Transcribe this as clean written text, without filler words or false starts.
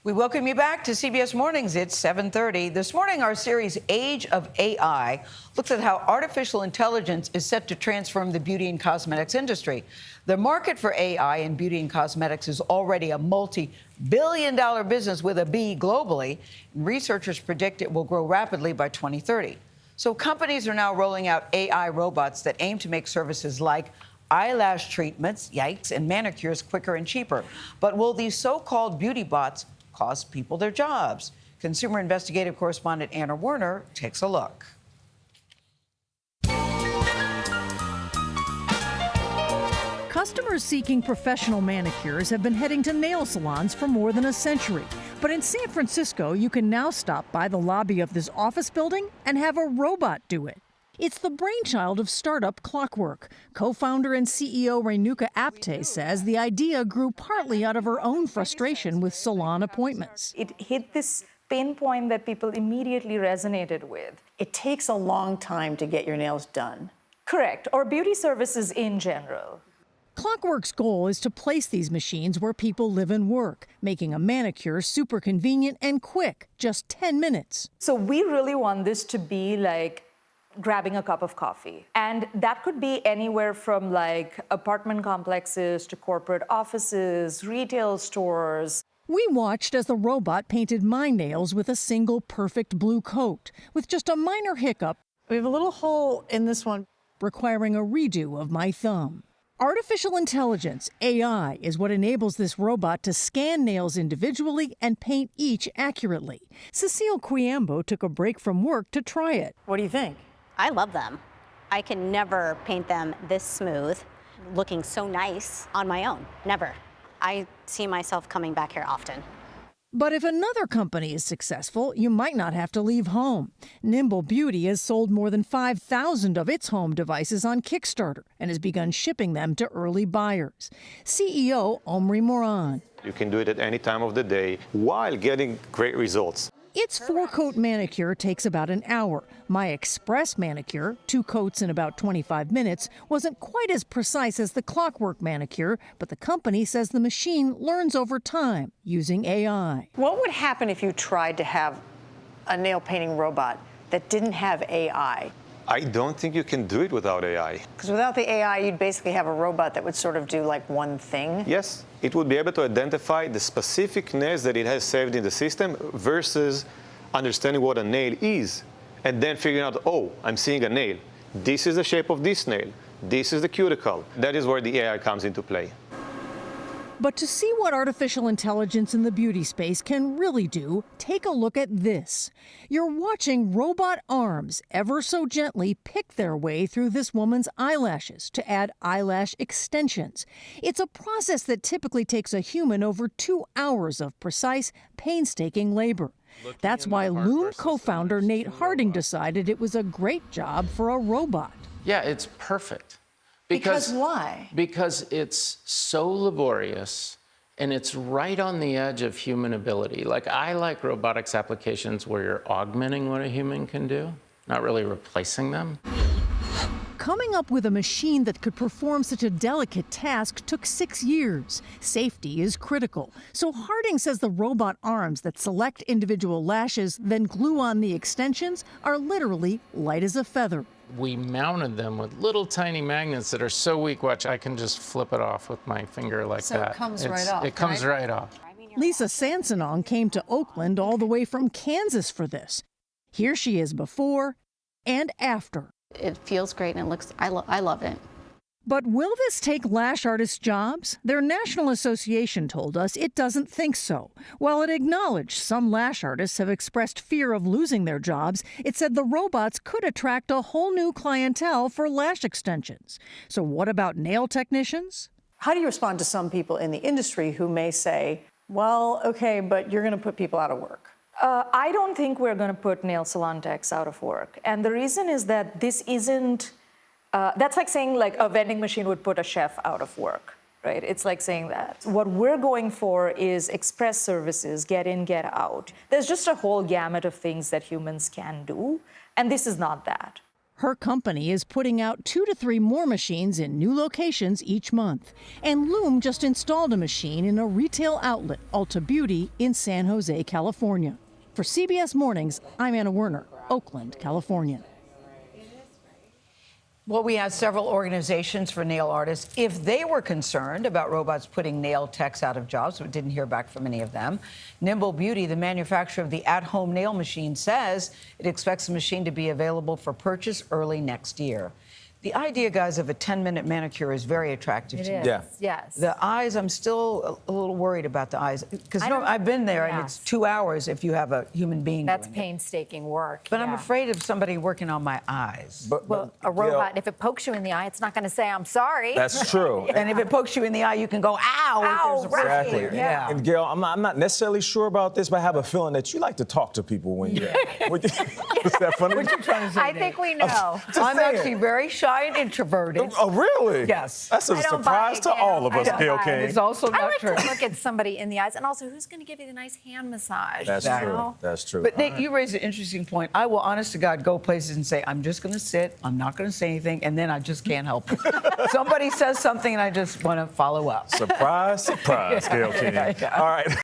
We welcome you back to CBS Mornings. It's 7:30. This morning, our series, Age of AI, looks at how artificial intelligence is set to transform the beauty and cosmetics industry. The market for AI in beauty and cosmetics is already a multi-billion-dollar business with a B globally, and researchers predict it will grow rapidly by 2030. So companies are now rolling out AI robots that aim to make services like eyelash treatments, yikes, and manicures quicker and cheaper. But will these so-called beauty bots cost people their jobs? Consumer investigative correspondent Anna Werner takes a look. Customers seeking professional manicures have been heading to nail salons for more than a century. But in San Francisco, you can now stop by the lobby of this office building and have a robot do it. It's the brainchild of startup Clockwork. Co-founder and CEO Renuka Apte says the idea grew partly out of her own frustration with salon appointments. It hit this pain point that people immediately resonated with. It takes a long time to get your nails done. Correct, or beauty services in general. Clockwork's goal is to place these machines where people live and work, making a manicure super convenient and quick, just 10 minutes. So we really want this to be like grabbing a cup of coffee. And that could be anywhere from like apartment complexes to corporate offices, retail stores. We watched as the robot painted my nails with a single perfect blue coat, with just a minor hiccup. We have a little hole in this one, requiring a redo of my thumb. Artificial intelligence, AI, is what enables this robot to scan nails individually and paint each accurately. Cecile Quiambo took a break from work to try it. What do you think? I love them. I can never paint them this smooth, looking so nice on my own. Never. I see myself coming back here often. But if another company is successful, you might not have to leave home. Nimble Beauty has sold more than 5,000 of its home devices on Kickstarter and has begun shipping them to early buyers. CEO Omri Moran. You can do it at any time of the day while getting great results. Its 4-coat manicure takes about an hour. My Express manicure, 2 coats in about 25 minutes, wasn't quite as precise as the Clockwork manicure, but the company says the machine learns over time using AI. What would happen if you tried to have a nail painting robot that didn't have AI? I don't think you can do it without AI. Because without the AI, you'd basically have a robot that would sort of do like one thing. Yes, it would be able to identify the specific nails that it has saved in the system versus understanding what a nail is and then figuring out, oh, I'm seeing a nail. This is the shape of this nail. This is the cuticle. That is where the AI comes into play. But to see what artificial intelligence in the beauty space can really do, take a look at this. You're watching robot arms ever so gently pick their way through this woman's eyelashes to add eyelash extensions. It's a process that typically takes a human over 2 hours of precise, painstaking labor. That's why Loom co-founder Nate Harding decided it was a great job for a robot. Yeah, it's perfect. Because why? Because it's so laborious and it's right on the edge of human ability. Like, I like robotics applications where you're augmenting what a human can do, not really replacing them. Coming up with a machine that could perform such a delicate task took 6 years. Safety is critical. So Harding says the robot arms that select individual lashes, then glue on the extensions, are literally light as a feather. We mounted them with little tiny magnets that are so weak, watch, I can just flip it off with my finger like that. So it comes right off, It comes right off. Lisa Sansonong came to Oakland all the way from Kansas for this. Here she is before and after. It feels great and it looks, I love it. But will this take lash artists' jobs? Their national association told us it doesn't think so. While it acknowledged some lash artists have expressed fear of losing their jobs, it said the robots could attract a whole new clientele for lash extensions. So what about nail technicians? How do you respond to some people in the industry who may say, well, okay, but you're going to put people out of work? I don't think we're going to put nail salon techs out of work. And the reason is that this isn't, that's like saying like a vending machine would put a chef out of work, right? It's like saying that. What we're going for is express services, get in, get out. There's just a whole gamut of things that humans can do, and this is not that. Her company is putting out 2 to 3 more machines in new locations each month. And Loom just installed a machine in a retail outlet, Ulta Beauty, in San Jose, California. For CBS Mornings, I'm Anna Werner, Oakland, California. Well, we asked several organizations for nail artists if they were concerned about robots putting nail techs out of jobs, but didn't hear back from any of them. Nimble Beauty, the manufacturer of the at-home nail machine, says it expects the machine to be available for purchase early next year. The idea, guys, of a 10-minute manicure is very attractive to me. Yeah. Yes. The eyes, I'm still a little worried about the eyes. Because I've been there, and it's 2 hours if you have a human being That's doing it. painstaking work. But I'm yeah. afraid of somebody working on my eyes. Well, a robot, if it pokes you in the eye, it's not going to say, I'm sorry. That's true. And if it pokes you in the eye, you can go, ow, Ow, if there's a right. razor. Yeah. And Gail, I'm not necessarily sure about this, but I have a feeling that you like to talk to people when you're. Is that funny? What you trying to say, I Dave? think we know. I'm saying. actually very shy and introverted. Oh, really? Yes. That's a I don't buy surprise it, to Gail. all of I us, don't Gail buy it. King. It's also I not like true. to look at somebody in the eyes. And also, who's going to give you the nice hand massage? That's you true. know? That's true. But Nate, you raised an interesting point. I will, honest to God, go places and say, I'm just going to sit, I'm not going to say anything, and then I just can't help it. Somebody says something, and I just want to follow up. Surprise, surprise, Gail King. Yeah. All right.